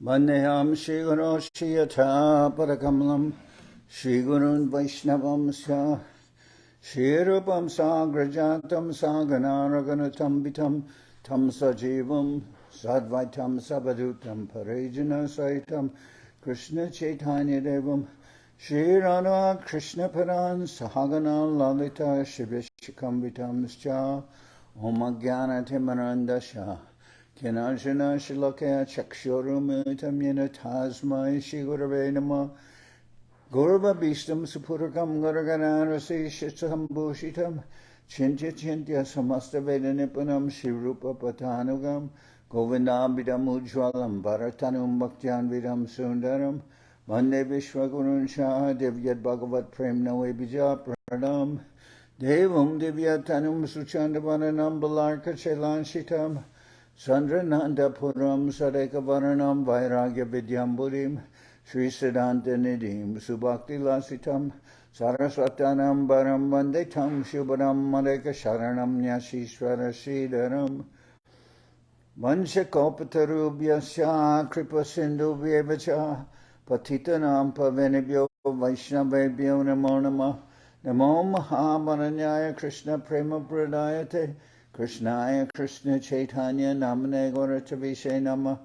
Vandeham Shri Guru Shri Yatha Padakamalam Shri Gurun Vaishnavam Sya Shri Rupam Sagrajatam Saganaraganatam Vitam Tam Sajivam Sadvaitam Sabadutam Parajana Saitam Krishna Chaitanya Devam Shri Radha Krishna Paran Sahagana Lalita Shivishikam Vitam Sya Om Jnana Timarandasya Kinajana Shilakaya Chakshurumitam Yena Tasmai Shri Gurave Namah Gurva Bhistam Supurakam Garaganarasi Shitsam Bhushitam Chintya Chintya Samasta Vedanipunam Shirupa Patanugam Govindabidam Ujwalam Bharatanum Bhaktyan Vidam Sundaram Vande Vishwagurun Shah Devyat Bhagavat Prem Nawebija Pranam Devam Divyatanum Suchandavananam Balarka Chelan Sandrananda Puram Sadeka Varanam Vairagya Vidyamburim Sri Siddhanta Nidhim Subhakti Lasitam Saraswatanam Baram Vandetam Shubharam Madeka Sharanam Nyashishwara Sridharam Vansha Kopatarubhyasya Kripa Sindhu Vyevacha Patitanam Pavenibhyo Vaishnavebhyo Namo Namah Namo Mahamaranyaya Krishna Prema Pradayate Krishnaya Krishna Chaitanya Namane Gauratavishe Namah.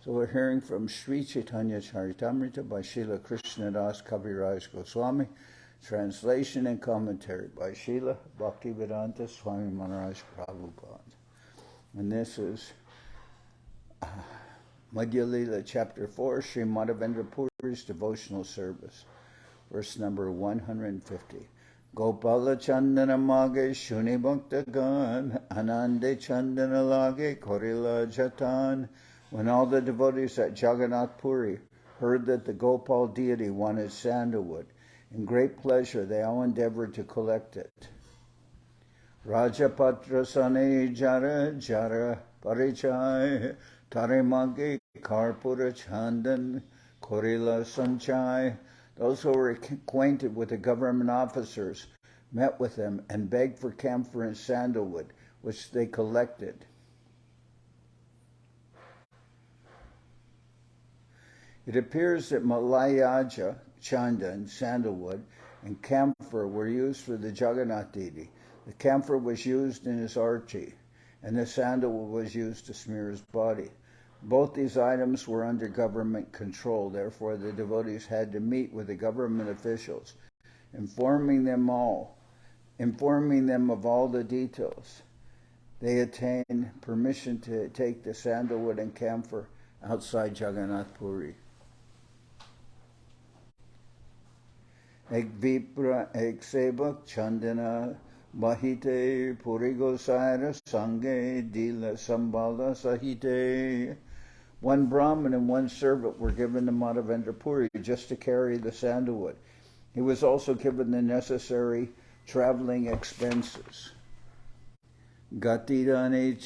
So we're hearing from Sri Chaitanya Charitamrita by Srila Krishnadas Kaviraj Goswami, translation and commentary by Srila Bhaktivedanta Swami Maharaj Prabhupad. And this is Madhya-lila chapter 4, Sri Madhavendra Puri's devotional service, verse number 150. Gopala Chandana Mage Shuni Bhakta Gan Anande Chandana Lage Korila Jatan. When all the devotees at Jagannath Puri heard that the Gopal deity wanted sandalwood, in great pleasure they all endeavored to collect it. Rajapatra Sane Jara Jara Parichai Tarimage Karpura Chandan Korila Sanchai. Those who were acquainted with the government officers met with them and begged for camphor and sandalwood, which they collected. It appears that Malayaja, chandan, sandalwood, and camphor were used for the Jagannath deity. The camphor was used in his arti, and the sandalwood was used to smear his body. Both these items were under government control, therefore the devotees had to meet with the government officials, informing them of all the details. They attained permission to take the sandalwood and camphor outside Jagannath Puri. Ek vipra ek sevak chandana bahite puri gosaira sange dila sambala sahite. One Brahmin and one servant were given to Madhavendra Puri just to carry the sandalwood. He was also given the necessary traveling expenses. Gatidane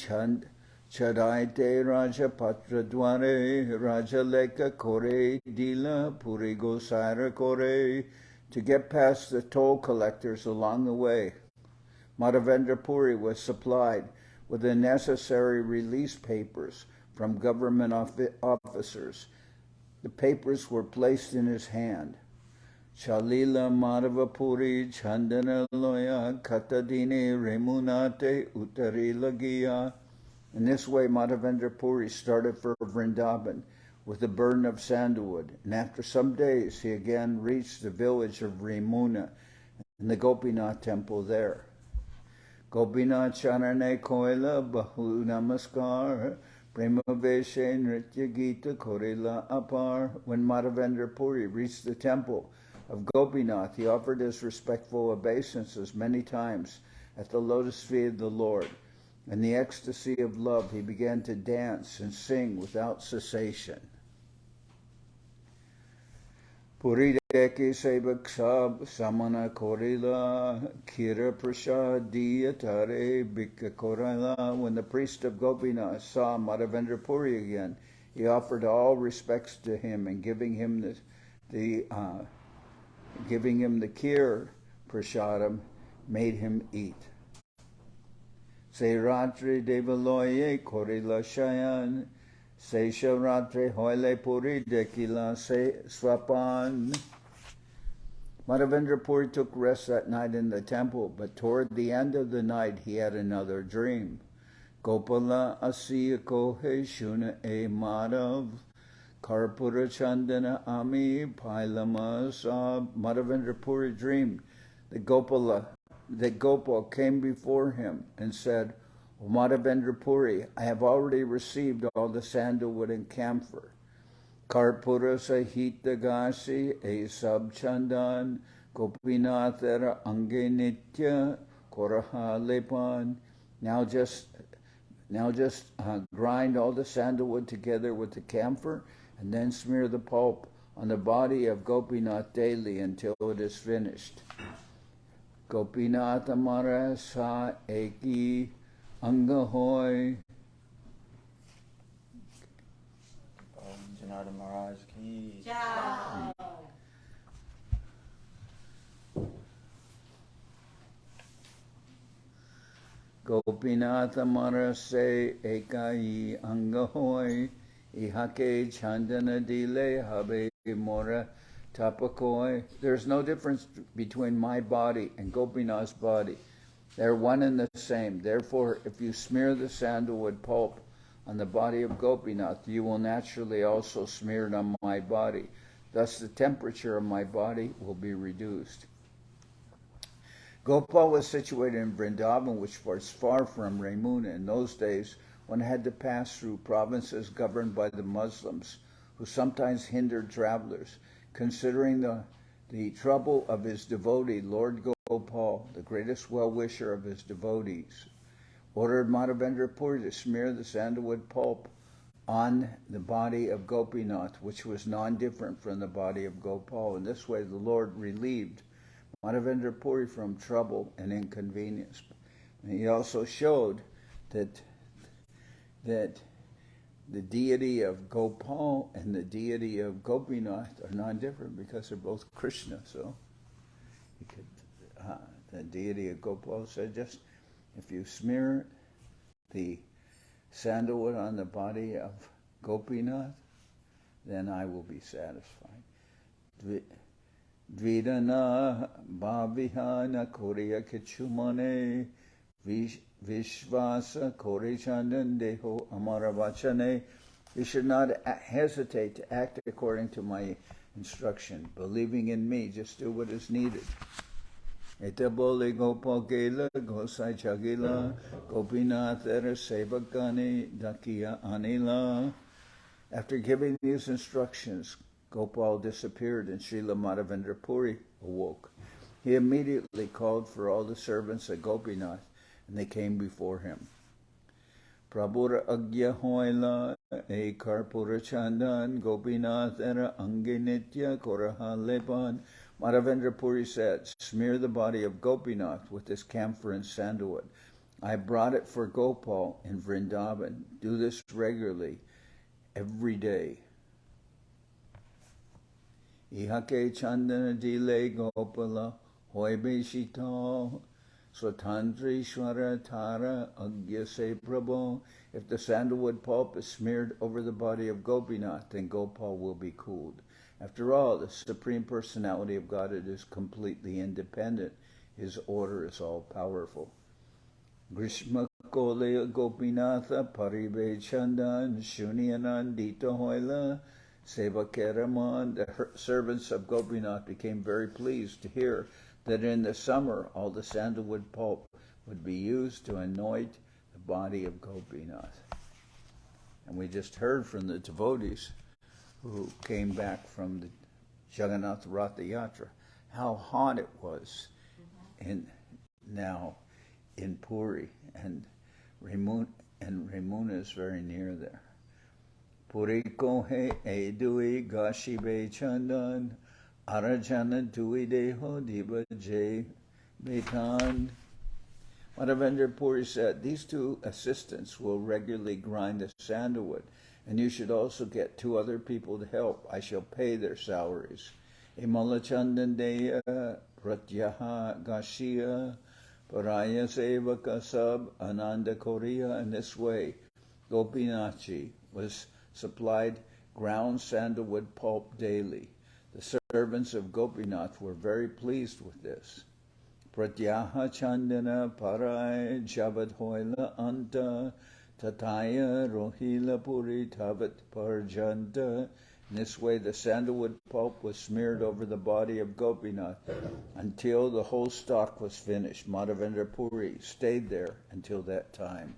chadaite raja patra dware raja leka kore dila puri gosaira kore. To get past the toll collectors along the way, Madhavendra Puri was supplied with the necessary release papers from government officers. The papers were placed in his hand. Chalila Madhava Puri Chandana Loya Katadine Remunate Uttari Lagiya. In this way, Madhavendra Puri started for Vrindavan with the burden of sandalwood, and after some days he again reached the village of Remuna and the Gopinath temple there. Gopinath Charane Koila Bahu Namaskar Premaveshe Nritya Gita Korila Apar. When Madhavendra Puri reached the temple of Gopinath, he offered his respectful obeisances many times at the lotus feet of the Lord. In the ecstasy of love, he began to dance and sing without cessation. Puri deki sevak sab samana korila kira prasad diyatare bika korila. When the priest of Gopinath saw Madhavendra Puri again, he offered all respects to him and giving him the kir prasadam, made him eat. Se ratri devaloye korila shayan Sesharatre Hoile Puri Dekila Se Swapan. Madhavendra Puri took rest that night in the temple, but toward the end of the night he had another dream. Gopala Asiya Kohe Shuna E Madhav Karpura Chandana Ami Pailama Sab. Madhavendra Puri dreamed that Gopal came before him and said, O Madhavendra Puri, I have already received all the sandalwood and camphor. Karpura Sahita Gasi E Sab Chandan Gopinathara Ange Nitya Koraha Lepan. Now just grind all the sandalwood together with the camphor and then smear the pulp on the body of Gopinath daily until it is finished. Gopinath Amara Sa Eki Angahoy. Janardan Maharaj ki. Gopinath Amara Se Ekai Angahoy. Ihake Chandana Dile Habe Mora Tapakoi. There's no difference between my body and Gopinath's body. They're one and the same. Therefore, if you smear the sandalwood pulp on the body of Gopinath, you will naturally also smear it on my body. Thus the temperature of my body will be reduced. Gopal was situated in Vrindavan, which was far from Remuna. In those days, one had to pass through provinces governed by the Muslims, who sometimes hindered travelers. Considering the trouble of his devotee, Lord Gopal, the greatest well-wisher of his devotees, ordered Madhavendra Puri to smear the sandalwood pulp on the body of Gopinath, which was non-different from the body of Gopal. In this way, the Lord relieved Madhavendra Puri from trouble and inconvenience. And he also showed that the deity of Gopal and the deity of Gopinath are non-different because they're both Krishna. So you could, the deity of Gopal said, just if you smear the sandalwood on the body of Gopinath, then I will be satisfied. Dvidana bhavihana koriya kichumane vishvasa kori chandan deho amaravachane. You should not hesitate to act according to my instruction. Believing in me, just do what is needed. Etabole Gopal Gela, Gosai Chagila, Gopinath Era Sevakani, Dakiya Anila. After giving these instructions, Gopal disappeared and Srila Madhavendra Puri awoke. He immediately called for all the servants of Gopinath, and they came before him. Prabhura Agya Hoila, E Karpura Chandan, Gopinath Era Ange Nitya Koraha Lepan. Madhavendra Puri said, smear the body of Gopinath with this camphor and sandalwood. I brought it for Gopal in Vrindavan. Do this regularly, every day. Ihake Chandana Dile Gopala Hoibe Shito Swatantri Ishwara Tara Agya Se Prabhu. If the sandalwood pulp is smeared over the body of Gopinath, then Gopal will be cooled. After all, the Supreme Personality of Godhead is completely independent. His order is all-powerful. Grishma Kolaya Gopinatha Paribe Chandan Shunyanandita Hoila Seva Keraman. The servants of Gopinath became very pleased to hear that in the summer all the sandalwood pulp would be used to anoint the body of Gopinath. And we just heard from the devotees who came back from the Jagannath Ratha Yatra, how hot it was now in Puri, and Remuna is very near there. Puri kohe edui gashibe chandan arajana dui deho diba jay betan. Madhavendra Puri said, these two assistants will regularly grind the sandalwood, and you should also get 2 other people to help. I shall pay their salaries. Imala Chandandeya Pratyaha Gashiya Paraya Sevaka Sab Ananda Korea. In this way, Gopinathji was supplied ground sandalwood pulp daily. The servants of Gopinath were very pleased with this. Pratyaha chandana parai javad hoila anta tataya rohila puri tavat parjanta. In this way, the sandalwood pulp was smeared over the body of Gopinath until the whole stock was finished. Madhavendra Puri stayed there until that time.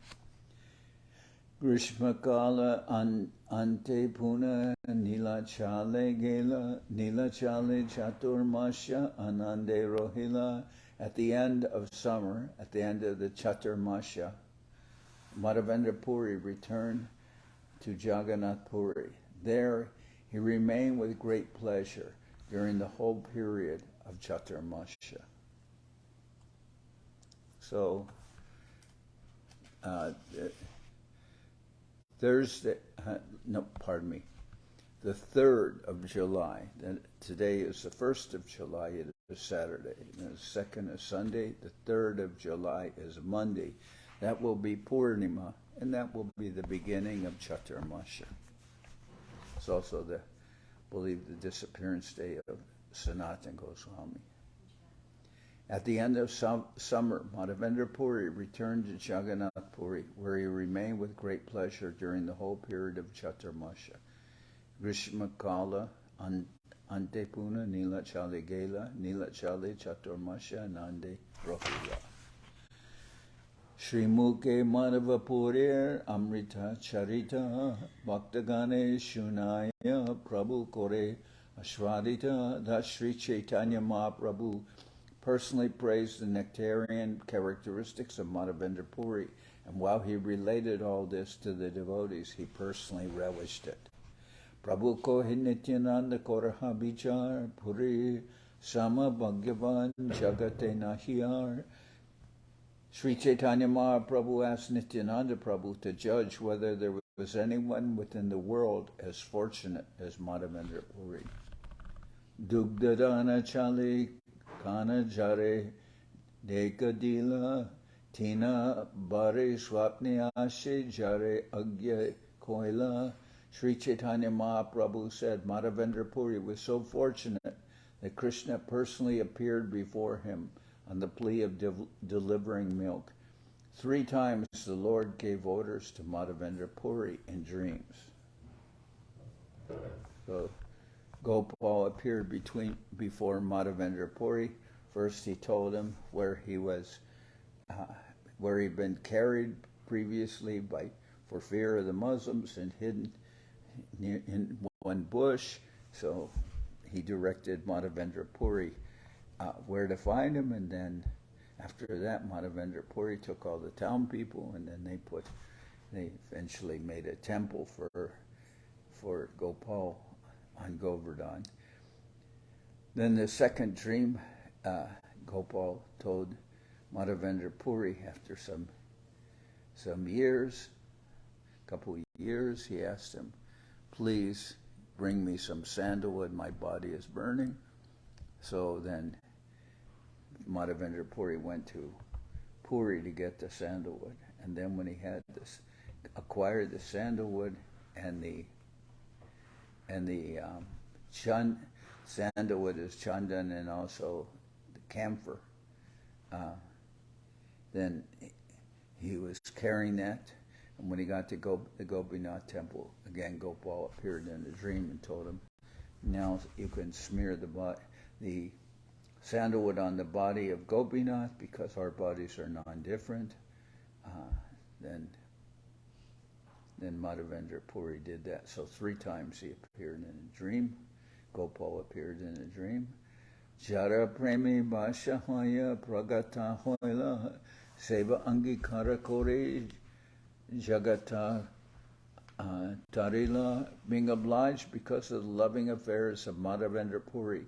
Grishmakala ante puna nilachale gela nilachale chaturmasya anande rohila. At the end of summer, at the end of the Chaturmasya, Madhavendra Puri returned to Jagannath Puri. There he remained with great pleasure during the whole period of Chaturmasya. So, Thursday, the 3rd of July. Today is the 1st of July, it is Saturday. And the 2nd is Sunday. The 3rd of July is Monday. That will be Purnima, and that will be the beginning of Chaturmasya. It's also the disappearance day of Sanatana Goswami. At the end of summer, Madhavendra Puri returned to Jagannath Puri, where he remained with great pleasure during the whole period of Chaturmasya. Grishmakala antepuna nilachale gela nilachale chaturmasya nande rohila. Shri Muke Madhava Purir Amrita Charita Bhaktagane Shunaya Prabhu Kore Ashwadita. Thus Sri Chaitanya Mahaprabhu personally praised the nectarian characteristics of Madhavendra Puri, and while he related all this to the devotees, he personally relished it. Prabhu ko nityananda koraha bichar puri sama bhagyavan jagate nahiyar. Sri Chaitanya Mahaprabhu asked Nityananda Prabhu to judge whether there was anyone within the world as fortunate as Madhavendra Puri. Dugdadana chali kana jare dekadila tina bare swapni ashe jare agya koila. Sri Chaitanya Mahaprabhu said Madhavendra Puri was so fortunate that Krishna personally appeared before him on the plea of delivering milk. 3 times the Lord gave orders to Madhavendra Puri in dreams. So Gopal appeared before Madhavendra Puri. First he told him where he was, where he'd been carried previously for fear of the Muslims and hidden in one bush. So he directed Madhavendra Puri where to find him, and then after that Madhavendra Puri took all the town people, and then they eventually made a temple for Gopal on Govardhan. Then the second dream, Gopal told Madhavendra Puri after some years, couple of years, he asked him, please bring me some sandalwood, my body is burning. So then Madhavendra Puri went to Puri to get the sandalwood, and then when he had acquired the sandalwood and the sandalwood is chandan and also the camphor, then he was carrying that, and when he got to the Gopinath temple, again Gopal appeared in a dream and told him, now you can smear the sandalwood on the body of Gopinath because our bodies are non-different. Then Madhavendra Puri did that. So 3 times he appeared in a dream. Gopal appeared in a dream. Jara premi basha hoya pragata hoila seva angikara kore jagata tarila. Being obliged because of the loving affairs of Madhavendra Puri,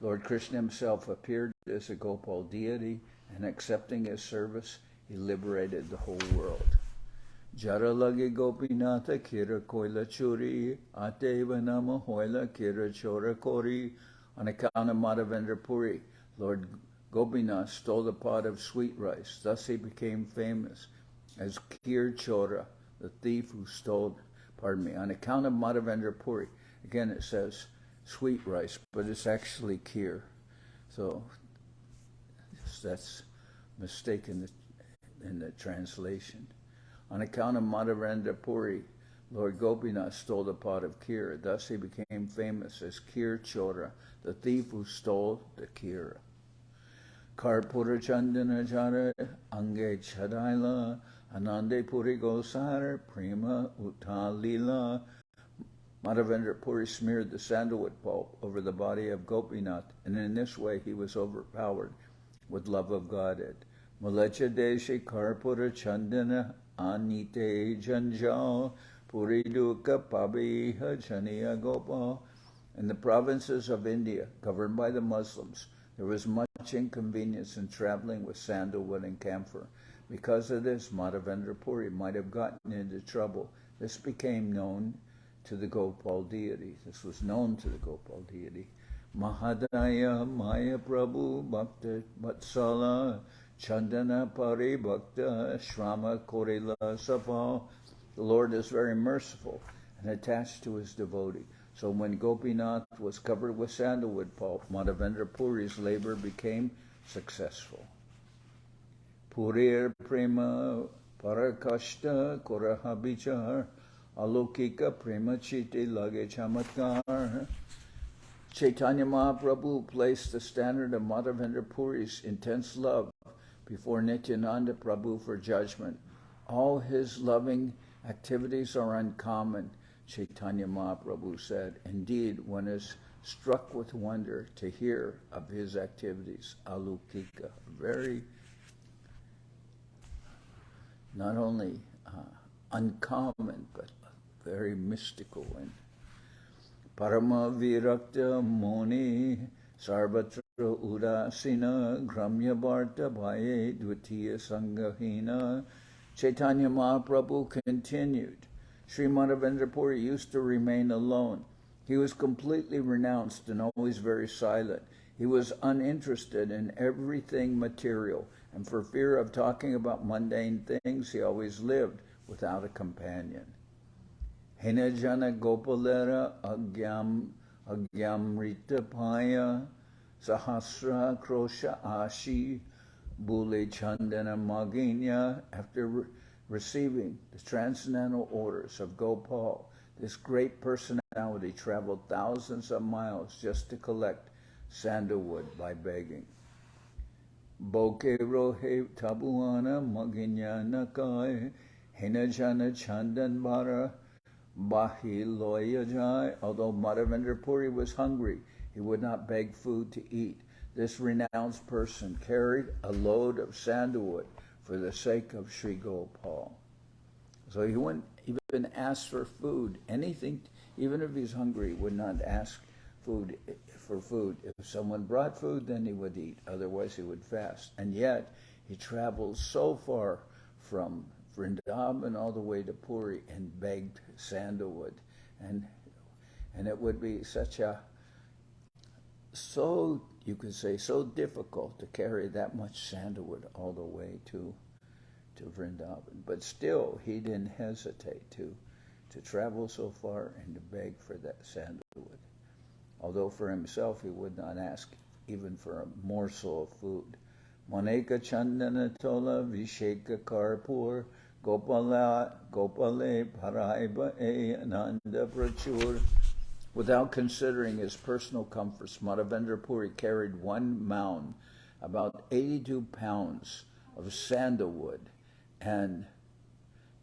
Lord Krishna himself appeared as a Gopal deity, and accepting his service, he liberated the whole world. Jara lage Gopinatha kira koila churi, ateva nama hoila kira chora kori. On account of Madhavendra Puri, Lord Gopinath stole a pot of sweet rice. Thus he became famous as Kir Chora, the thief who stole on account of Madhavendra Puri. Again, it says sweet rice, but it's actually kheer. So that's mistaken in the translation. On account of Madhavendra Puri, Lord Gopinath stole the pot of kheer. Thus he became famous as Kheer Chora, the thief who stole the kheer. Karpura Chandana Jara Ange Chadaila Anande Puri Gosar Prema Madhavendra Puri smeared the sandalwood pulp over the body of Gopinath, and in this way he was overpowered with love of Godhead. Malacha Deshi Karpura Chandana Anite Janjal Puri Duka Pabiha Chaniya Gopal. In the provinces of India, governed by the Muslims, there was much inconvenience in traveling with sandalwood and camphor. Because of this, Madhavendra Puri might have gotten into trouble. This became known to the Gopal deity. This was known to the Gopal deity. Mahadaya Maya Prabhu Bhakta Vatsala Chandana Pari Bhakta Shrama Korila Safa. The Lord is very merciful and attached to his devotee. So when Gopinath was covered with sandalwood pulp, Madhavendra Puri's labor became successful. Purir Prema Parakashta Korahabichar Alokika Prema Chiti Lage Chamatkar. Chaitanya Mahaprabhu placed the standard of Madhavendra Puri's intense love before Nityananda Prabhu for judgment. All his loving activities are uncommon, Chaitanya Mahaprabhu said. Indeed, one is struck with wonder to hear of his activities. Alukika, very, not only uncommon, but very mystical. And Parama Virakta Moni Sarvatra Udasina Gramya Bharta Bhaye Dvitiya Sangahina. Chaitanya Mahaprabhu continued. Sri Madhavendra Puri used to remain alone. He was completely renounced and always very silent. He was uninterested in everything material, and for fear of talking about mundane things, he always lived without a companion. Henajana Gopalera Agyamrita Paya Sahasra Krosha Ashi Bule Chandana Maginya. After receiving the transcendental orders of Gopal, this great personality traveled thousands of miles just to collect sandalwood by begging. Boke rohe tabuana maginya nakai hinajana chandan bara bahi loya jai. Although Madhavendra Puri was hungry, he would not beg food to eat. This renounced person carried a load of sandalwood for the sake of Sri Gopal. So he wouldn't even ask for food, anything, even if he's hungry, he would not ask for food. If someone brought food, then he would eat. Otherwise, he would fast. And yet, he traveled so far from Vrindavan all the way to Puri and begged sandalwood. And it would be you could say, so difficult to carry that much sandalwood all the way to Vrindavan. But still, he didn't hesitate to travel so far and to beg for that sandalwood. Although for himself, he would not ask even for a morsel of food. Maneka Chandana Tola Visheka Karpur Gopale Paraiba E Ananda Prachur. Without considering his personal comforts, Madhavendra Puri carried one mound, about 82 pounds of sandalwood, and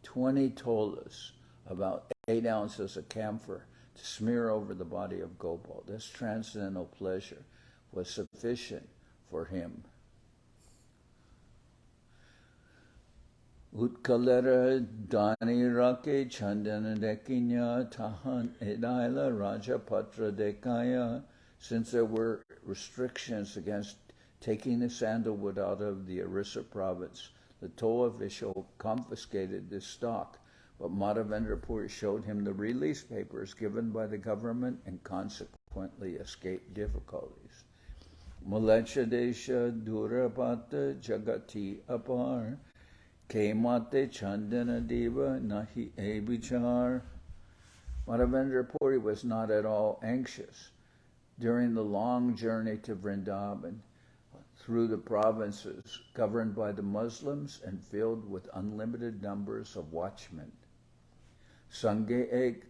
20 tolas, about 8 ounces of camphor, to smear over the body of Gopal. This transcendental pleasure was sufficient for him. Utkalera Dani Rake Chandana Dekinya Tahan Edaila Raja Patra Dekaya. Since there were restrictions against taking the sandalwood out of the Orissa province, the toll official confiscated this stock, but Madhavendra Puri showed him the release papers given by the government and consequently escaped difficulties. Malacha Desha Durapata Jagati Apar Kemate Chandana Deva Nahi Ebichar. Madhavendra Puri was not at all anxious. During the long journey to Vrindavan, through the provinces governed by the Muslims and filled with unlimited numbers of watchmen, Sange ek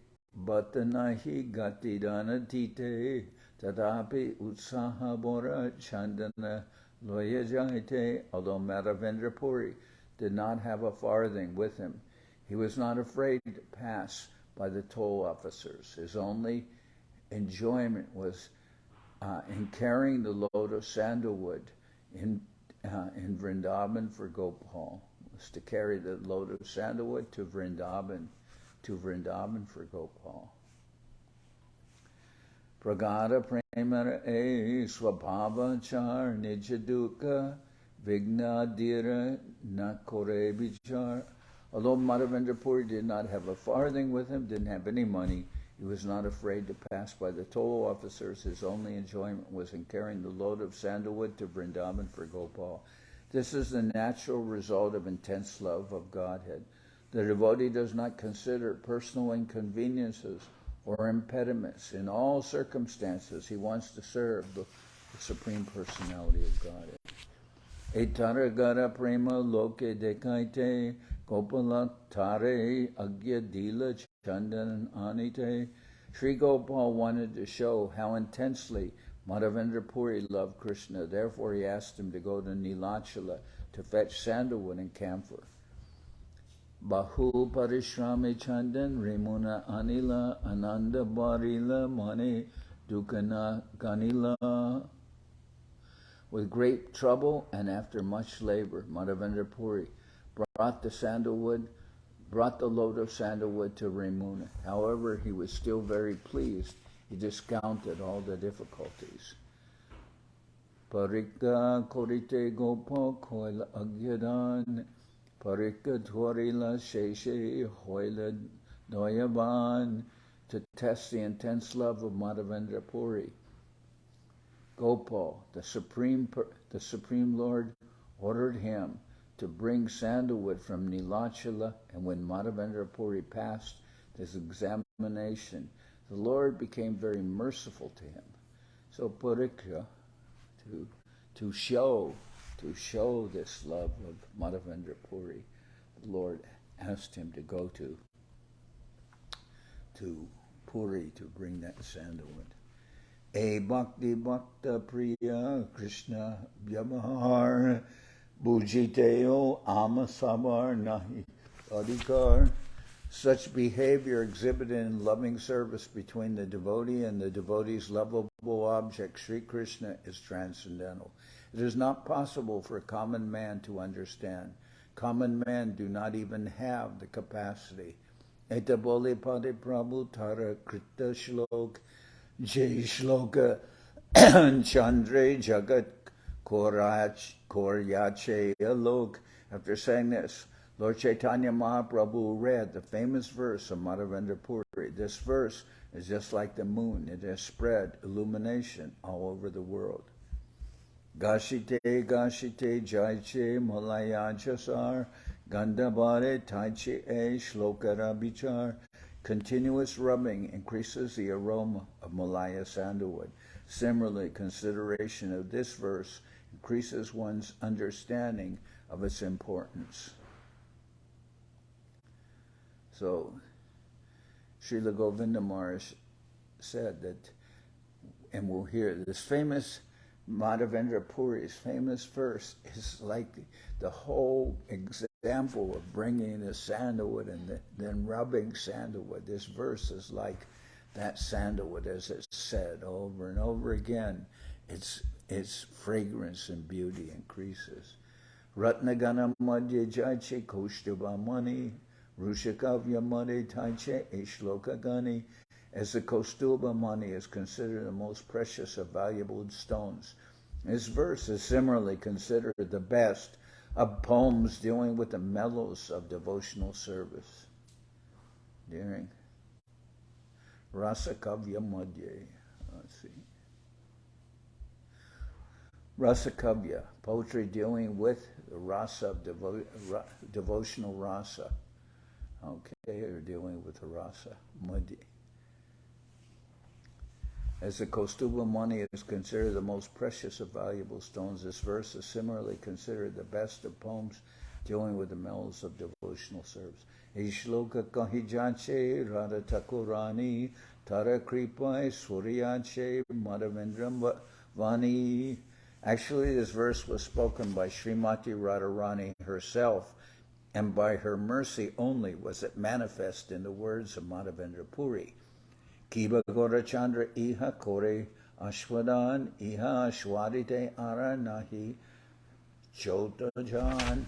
batanahi gatidana tite tadapi utsaha bora chandana loya jaite. Although Madhavendra Puri did not have a farthing with him, he was not afraid to pass by the toll officers. His only enjoyment was in carrying the load of sandalwood in Vrindavan for Gopal. Was to carry the load of sandalwood to Vrindavan for Gopal. Pragada premara e swabhava char nijaduka vignadira nakore bichar. Although Madhavendra Puri did not have a farthing with him, didn't have any money, he was not afraid to pass by the toll officers. His only enjoyment was in carrying the load of sandalwood to Vrindavan for Gopal. This is the natural result of intense love of Godhead. The devotee does not consider personal inconveniences or impediments. In all circumstances, he wants to serve the Supreme Personality of Godhead. Etaragara prema loke dekaite Gopala tare agya dila chandan anite. Sri Gopal wanted to show how intensely Madhavendra Puri loved Krishna. Therefore, he asked him to go to Nilachala to fetch sandalwood and camphor. Bahu parishrame chandan Remuna anila ananda barila mane dukana ganila. With great trouble and after much labor, Madhavendra Puri brought the load of sandalwood to Remuna. However, he was still very pleased. He discounted all the difficulties. Parikka korite gopa koila agyadan, parikka dwarila sheshe hoila doyavan. To test the intense love of Madhavendra Puri, Gopal, the Supreme Lord, ordered him to bring sandalwood from Nilachala, and when Madhavendra Puri passed this examination, the Lord became very merciful to him. So Parikya, to show this love of Madhavendra Puri, the Lord asked him to go to Puri to bring that sandalwood. E Bhakti Bhakta Priya Krishna Vyamahar Bhujiteo Amasabar Nahi Adhikar. Such behavior exhibited in loving service between the devotee and the devotee's lovable object, Sri Krishna, is transcendental. It is not possible for a common man to understand. Common men do not even have the capacity. Eta bole pade prabhu tara krita shlok jay shloka chandre jagat koryache alok. After saying this, Lord Chaitanya Mahaprabhu read the famous verse of Madhavendra Puri. This verse is just like the moon. It has spread illumination all over the world. Gashite gashite jaiche malaya jasar gandhabare taiche e shlokara bichar. Continuous rubbing increases the aroma of Malaya sandalwood. Similarly, consideration of this verse increases one's understanding of its importance. So, Srila Govinda Maharaj said that, and we'll hear this famous Madhavendra Puri's famous verse is like the whole example of bringing the sandalwood and then rubbing sandalwood. This verse is like that sandalwood, as it's said over and over again. Its fragrance and beauty increases. Ratnagana madhya jaiche koshtubha mani rushakavya mani taiche ishloka gani. As the Kaustubha Mani is considered the most precious of valuable stones, this verse is similarly considered the best of poems dealing with the mellows of devotional service. During Rasa Kavya Madhya, let's see. Rasa Kavya, poetry dealing with the rasa of devotional rasa. Okay, or dealing with the rasa, Madhya. As the Kaustuba money is considered the most precious of valuable stones, this verse is similarly considered the best of poems dealing with the mellows of devotional service. Ishloka kahijanche radha takurani tara kripai suryache madhavendra vani. Actually, this verse was spoken by Srimati Radharani herself, and by her mercy only was it manifest in the words of Madhavendra Puri. Kiba Gora Chandra Iha Kore Ashwadan Iha Ashwadite Aranahi Chotajan.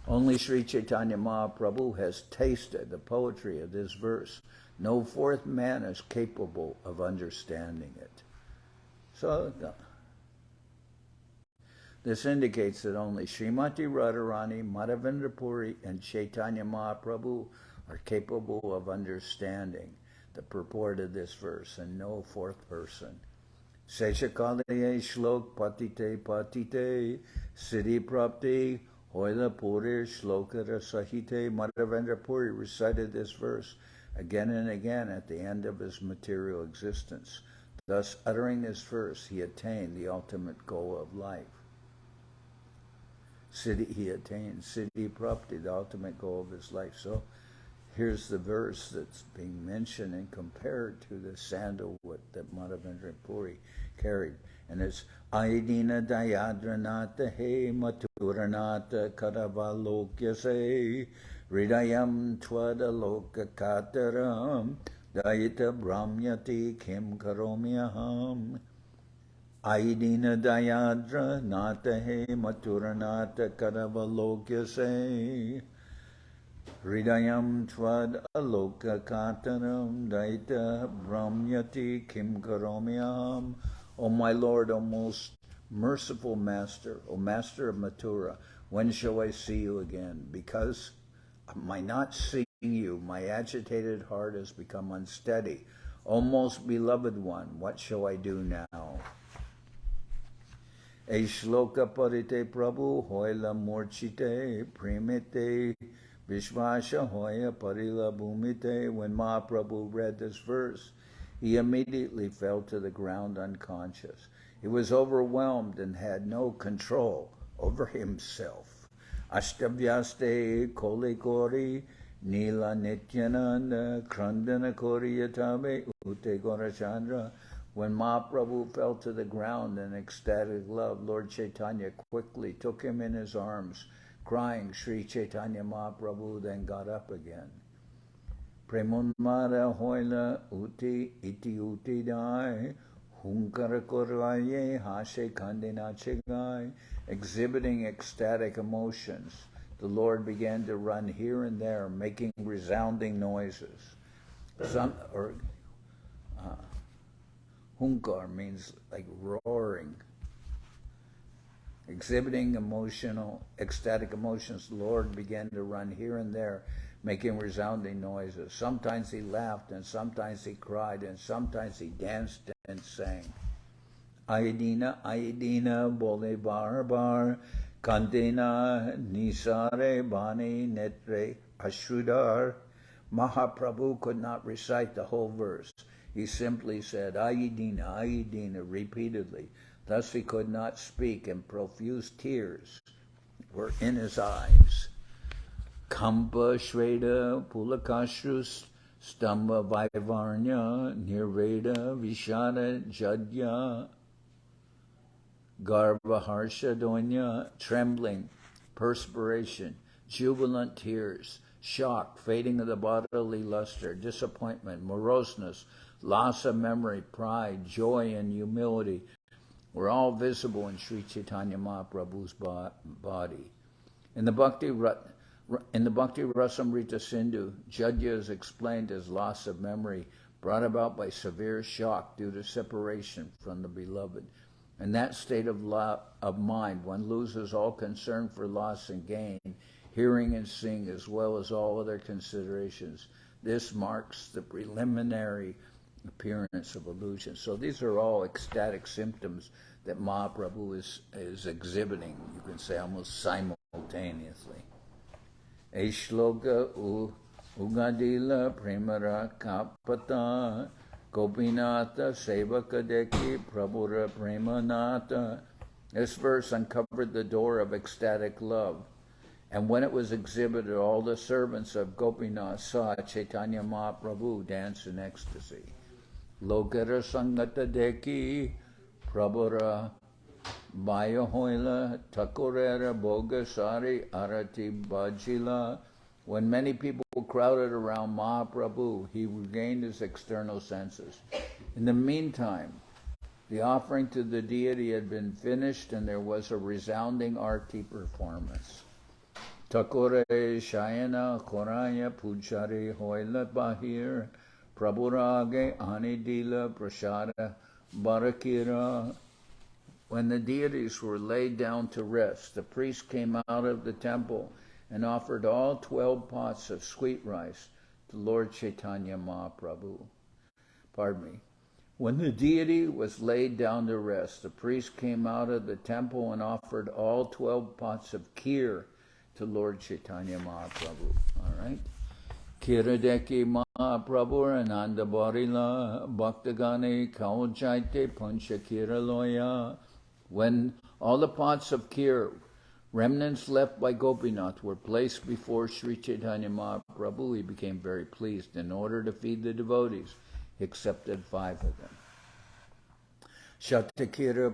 Only Sri Chaitanya Mahaprabhu has tasted the poetry of this verse. No fourth man is capable of understanding it. So, this indicates that only Srimati Radharani, Madhavendra Puri, and Chaitanya Mahaprabhu are capable of understanding the purport of this verse, and no fourth person. Seshakalaye shlok patite patite siddhi prapti hoila puri shlokara sahite. Madhavendra Puri recited this verse again and again at the end of his material existence. Thus, uttering this verse, he attained the ultimate goal of life. He attained Siddhi Prapti, the ultimate goal of his life. So here's the verse that's being mentioned and compared to the sandalwood that Madhavendra Puri carried. And it's Aidina Dayadranata He Maturanata Karavalokyase Hridayam Twadaloka Kataram Dayita Brahmyati Kim Karomyaham. Aidina Dayadra Nata He Maturanata Karavalokyase Hridayam Tvad Aloka Kataram Daita Brahmyati Kim Karomyam. O my Lord, O most merciful Master, O Master of Mathura, when shall I see you again? Because of my not seeing you, my agitated heart has become unsteady. O most beloved one, what shall I do now? E shloka parite Prabhu hoila murchite primite Vishvasha hoya parila bhumite. When Mahaprabhu read this verse, he immediately fell to the ground unconscious. He was overwhelmed and had no control over himself. Ashtabhyaste kole kori nila nityananda krandana kori yatabe ute gorachandra. When Mahaprabhu fell to the ground in ecstatic love, Lord Chaitanya quickly took him in his arms, crying Sri Chaitanya Mahaprabhu, then got up again. Premunmara hoila uti iti uti dai hunkara koraye hashe kandina chigai. Exhibiting ecstatic emotions, the Lord began to run here and there, making resounding noises. Hunkar means like roaring. Exhibiting ecstatic emotions, the Lord began to run here and there, making resounding noises. Sometimes he laughed, and sometimes he cried, and sometimes he danced and sang. Aidina, Aidina, bole bar bar, kandina, nisare, bani, netre, ashrudar. Mahaprabhu could not recite the whole verse. He simply said, Aidina, Aidina, repeatedly. Thus he could not speak, and profuse tears were in his eyes. Kampa Shveda Pulakashrus Stamba Vaivarnya Nirveda Vishada Jadya Garva Harsha Donya. Trembling, perspiration, jubilant tears, shock, fading of the bodily luster, disappointment, moroseness, loss of memory, pride, joy, and humility were all visible in Sri Chaitanya Mahaprabhu's body. In the Bhakti Rasamrita Sindhu, Jadya is explained as loss of memory brought about by severe shock due to separation from the beloved. In that state of mind, one loses all concern for loss and gain, hearing and seeing, as well as all other considerations. This marks the preliminary appearance of illusion. So these are all ecstatic symptoms that Mahaprabhu is exhibiting, you can say almost simultaneously. Eshloka ugadila premara kapata Gopinatha Sevakadeki Prabhura Premanatha. This verse uncovered the door of ecstatic love. And when it was exhibited, all the servants of Gopinath saw Chaitanya Mahaprabhu dance in ecstasy. Lokara Sangata Deki Prabhura Bayahoila Takurera Bogasari Arati Bajila. When many people crowded around Mahaprabhu, he regained his external senses. In the meantime, the offering to the deity had been finished and there was a resounding arti performance. Takure Shayana Koraya Pujari Hoila Bahir Prabhurage Anidila Prashada Barakira. When the deities were laid down to rest, the priest came out of the temple and offered all 12 pots of sweet rice to Lord Chaitanya Mahaprabhu. Pardon me. When the deity was laid down to rest, the priest came out of the temple and offered all 12 pots of kheer to Lord Chaitanya Mahaprabhu. All right? Kiradeki Mahaprabhu Ananda Barila Bhaktagani Kaujaite Panchakira Loya. When all the pots of kheer, remnants left by Gopinath, were placed before Sri Chaitanya Mahaprabhu, he became very pleased. In order to feed the devotees, he accepted 5 of them. Shatakira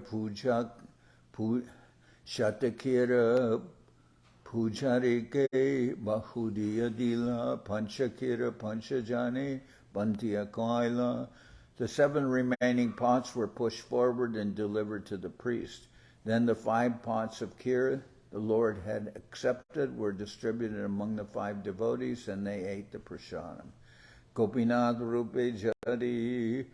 Pujarike Bahudiya Dila Panchakira Panchajani Bantiya Kaila. The 7 remaining pots were pushed forward and delivered to the priest. Then the 5 pots of kheer the Lord had accepted were distributed among the 5 devotees, and they ate the prasadam. Gopinath Rupe Jadi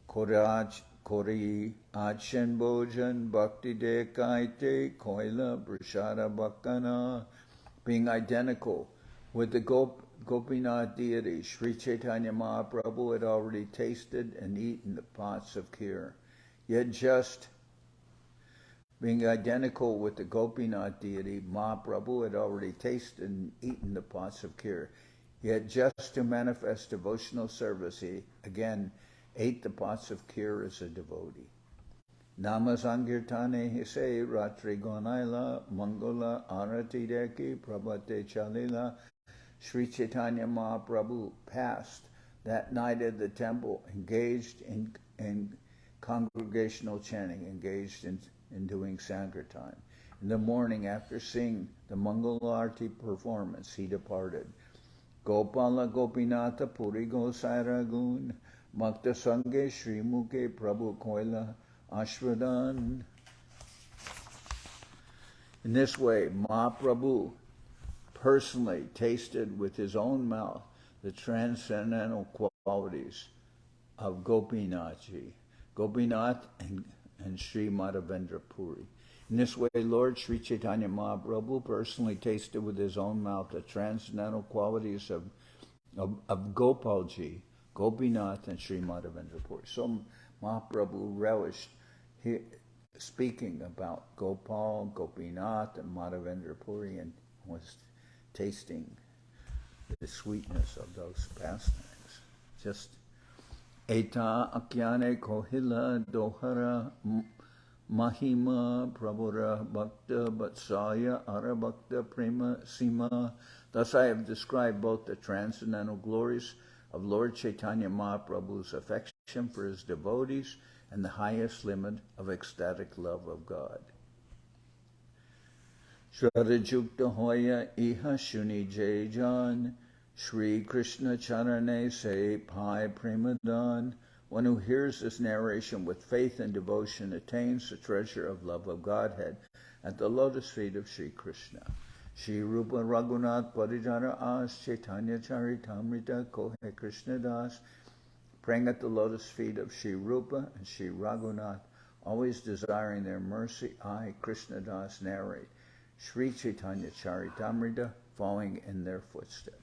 Kori Achen Bojan Bhakti De Kaite Koila Prasada Bhakana. Being identical with the Gopinath deity, Sri Chaitanya Mahaprabhu had already tasted and eaten the pots of kheer. Yet just being identical with the Gopinath deity, Mahaprabhu had already tasted and eaten the pots of kheer. Yet just to manifest devotional service, he again ate the pots of kheer as a devotee. Nama Sankirtane Hise Ratri Gonaila Mangala Arati Deki Prabhate Chalila. Sri Chaitanya Mahaprabhu passed that night at the temple, engaged in congregational chanting, engaged in doing Sankirtan. In the morning, after seeing the Mangala Arati performance, he departed. Gopala Gopinatha Puri Gosairagun Makta Sange Sri Mukhe Prabhu Koila Ashradan. In this way, Mahaprabhu personally tasted with his own mouth the transcendental qualities of Gopinath and Sri Madhavendra Puri. In this way, Lord Sri Chaitanya Mahaprabhu personally tasted with his own mouth the transcendental qualities of Gopalji, Gopinath, and Sri Madhavendra Puri. So Mahaprabhu relished speaking about Gopal, Gopinath, and Madhavendra Puri, and was tasting the sweetness of those pastimes. Just Eta Akyane Kohila Dohara Mahima Prabhura Bhakta Vatsaya Arabhakta Prema Sima. Thus I have described both the transcendental glories of Lord Chaitanya Mahaprabhu's affection for his devotees and the highest limit of ecstatic love of God. Shradajukta Hoya Iha Shuni Jajan Sri Krishna Charane Se Pai Premadan. One who hears this narration with faith and devotion attains the treasure of love of Godhead at the lotus feet of Sri Krishna. Sri Rupa Raghunath Parijara As Chaitanya Charitamrita Kohe Krishnadas. Praying at the lotus feet of Sri Rupa and Sri Raghunath, always desiring their mercy, I, Krishnadas, narrate Sri Chaitanya Charitamrita, following in their footsteps.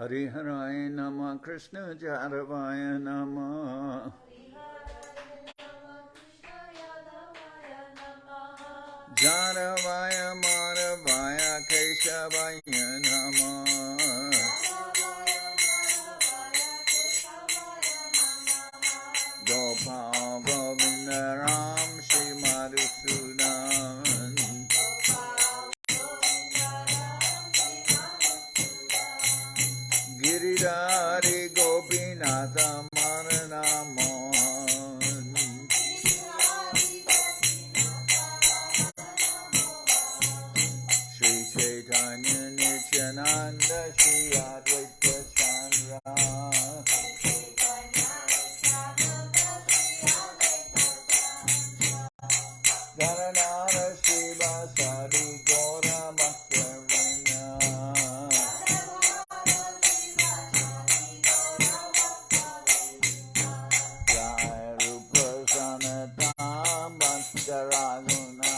Hari Haraya Nama Krishna Jadavaya Nama Jadavaya Madhavaya Keshavaya Nama Gopal Govinda Ram Shri Madhusudan Giridhari Gopinatha Maranamon Sri Chaitanya Nityananda Shri Advaita Chandra Janardan Seva Sadi Gora Bhaktivedanta Jai Rupa Sanatana Bhaktaraguna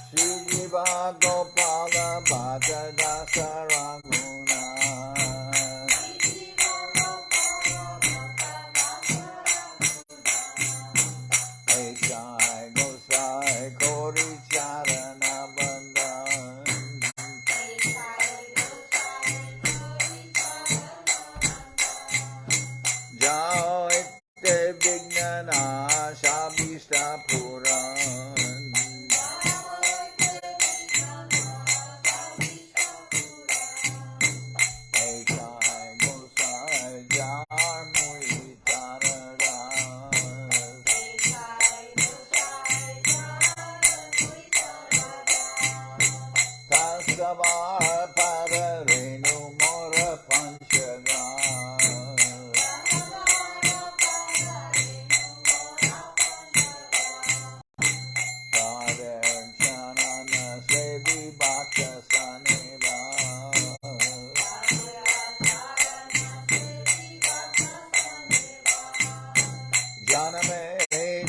Shri Jiva Gopala Bhaja Dasaraguna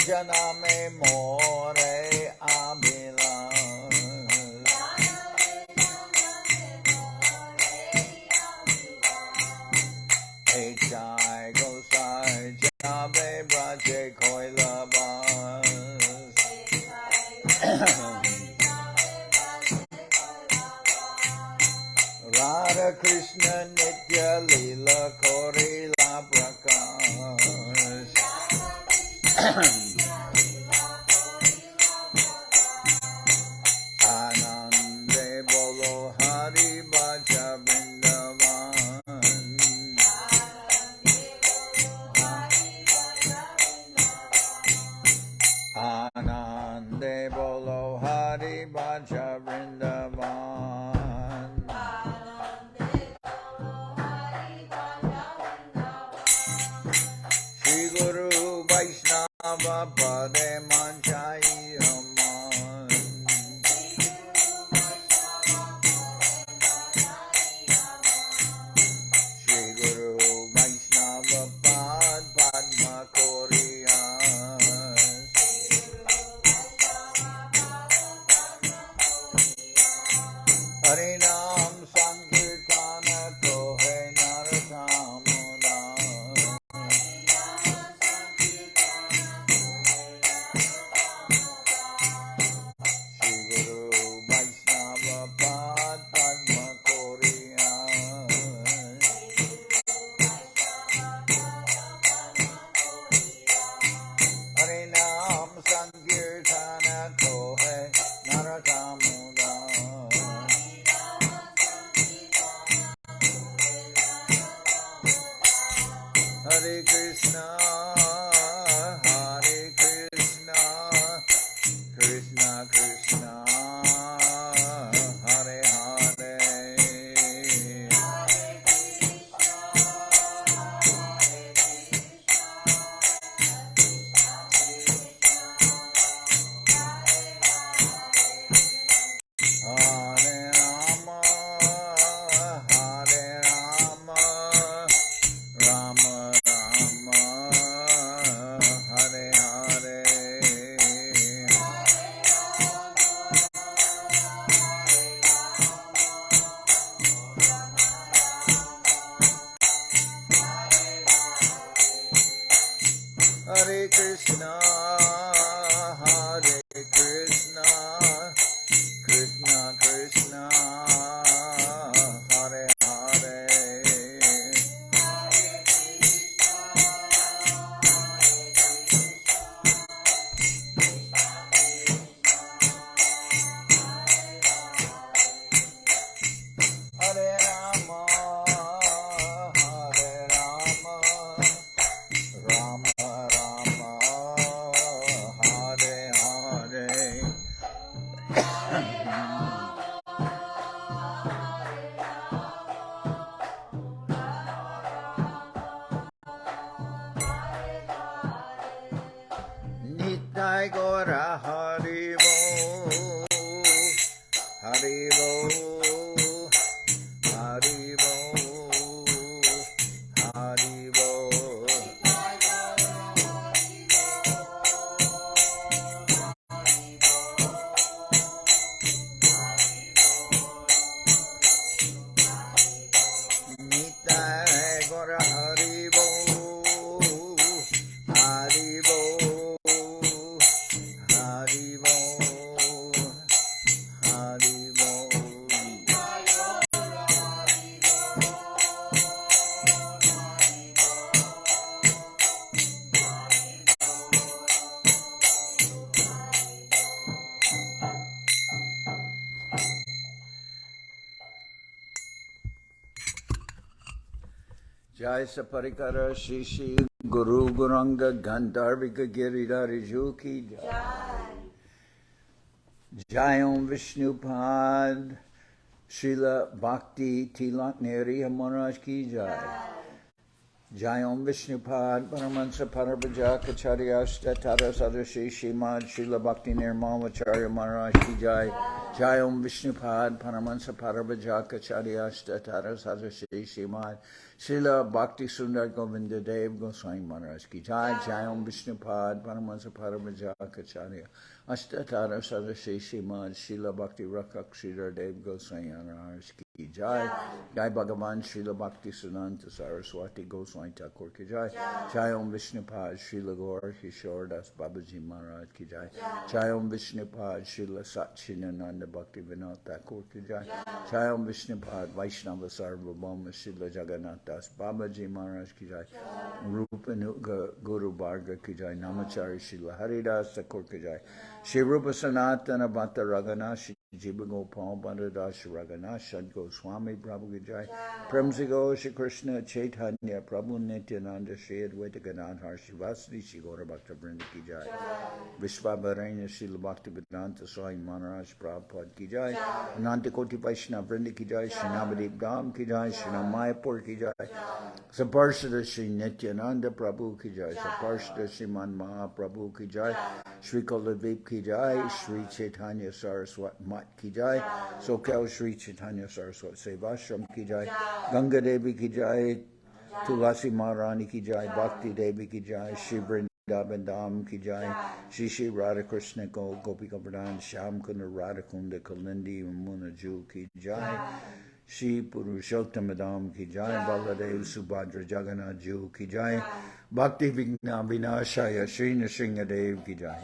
Janame more abila Echai gosai jabe braje koilabas Radha Krishna Nitya Lila Korila Prakash Anande Bolo Hari Bhaja Vrindavan Anande Bolo Hari Bhaja Vrindavan Shri Guru Vaishnava Pade Manchai Raman Shri Guru Vaishnava Pad Padma Koriyas Harinam Sankirtana Tohe Naratamuna Shri Guru Vaishnava Pad Padma Koriyas Harinam Sankirtana Tohe Naratamuna Hare Krishna, Krishna Krishna, Hare Hare. Hare Rama, Hare Rama, Rama Rama, Krishna, Hare Krishna, Krishna Krishna, Hare Hare, Hare Rama, Hare Rama, Rama Rama, Hare Hare. Nitai Gora Haribo, Haribo, Haribo, Haribo. Nitai Gora Haribo, Haribo, Haribo, Haribo. Jai Saparikara Shishi Guru Guranga Gandharvika Giridhari Juki Jai. Jai Om Vishnupad Srila Bhakti Tilak Neriya Maharaj Ki Jai. Jai Om Vishnupad Paramahansa Parabhajaka Charyasta Tara Sadashi Shimad Srila Bhakti Nirmamacharya Maharaj Ki Jai. Jai Om Vishnupad Paramahansa Parabhajaka Charyasta Tara Sadashi Shimad Srila Bhakti Sundar Govinda Dev Goswami Maharaj Ki Jai. Jai Om Vishnupad Paramahansa Parabhajaka Charya Ashtatara Sadashi Shimad Srila Bhakti Rakak Sridhar Dev Goswami Maharaj Ki Jai. Jai Bhagavan Srila Bhakti Sunanta Saraswati Goswami Thakur Ki Jai. Jai Om Vishnupad Srila Gaur Kishore Das Babaji Maharaj Ki Jai. Jai Om Vishnupad Srila Satchinananda Bhaktivedanta Thakur Ki Jai. Jai Om Vishnupad Vaishnava Sarvabhauma Srila Jagannath Das Babaji Maharaj Ki Jai. Rupanuga Guru Bharga Ki Jai. Namachari Srila Haridas Thakur Ki Jai. Shri Rupa Sanatana Bhatta Raghunath Jiva Gopal Bhattadash Raghunath Shad Goswami Prabhu Ki Jai. Premsigo Shri Krishna Chaitanya Prabhu Nityananda Shri Advaita Gadadhar Shivasri Shri Gaura Bhakta Vrinda Ki Jai. Vishwabaranya Srila Bhaktivedanta Swami Maharaj Prabhupada Ki Jai. Ananta Koti Vaishnava Vrinda Ki Jai. Shri Navadip Dham Ki Jai. Shri Mayapur Ki Jai. Saparshada Shri Nityananda Prabhu Ki Jai. Saparshada Sriman Mahaprabhu Ki Jai. Shri Kuladvip Ki Jai. Sri Chaitanya Saraswat Mat Ki Jai. Soquel Sri Chaitanya Saraswat Seva Ashram Ki Jai. Ganga Devi Ki Jai. Tulasi Maharani Ki Jai. Bhakti Devi Ki Jai. Shri Vrindavan Dham Ki Jai. Shri Shri Radha Krishna Gopika Pradhan Shyam Kunda Radha Kunda Kalindi Remuna Ju Ki Jai. Shri Purushottam Ki Jai. Baladev Subhadra Jagannath Ju Ki Jai. Bhakti Vigna Vinashaya Shri Nrsingadev Ki Jai.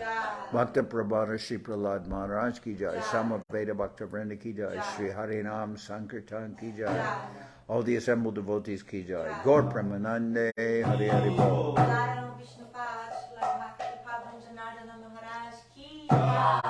Bhakta Prabhara Shri Prahlad Maharaj Ki Jai. Samaveda Bhakta Vrinda Ki Jai. Shri Harinam Sankirtan Ki Jai. All the assembled devotees Ki Jai. Gaur Premanande Hari Hari Bol. Jai Om Vishnupad Srila Bhakti Pavan Janardan Maharaj Ki Jai.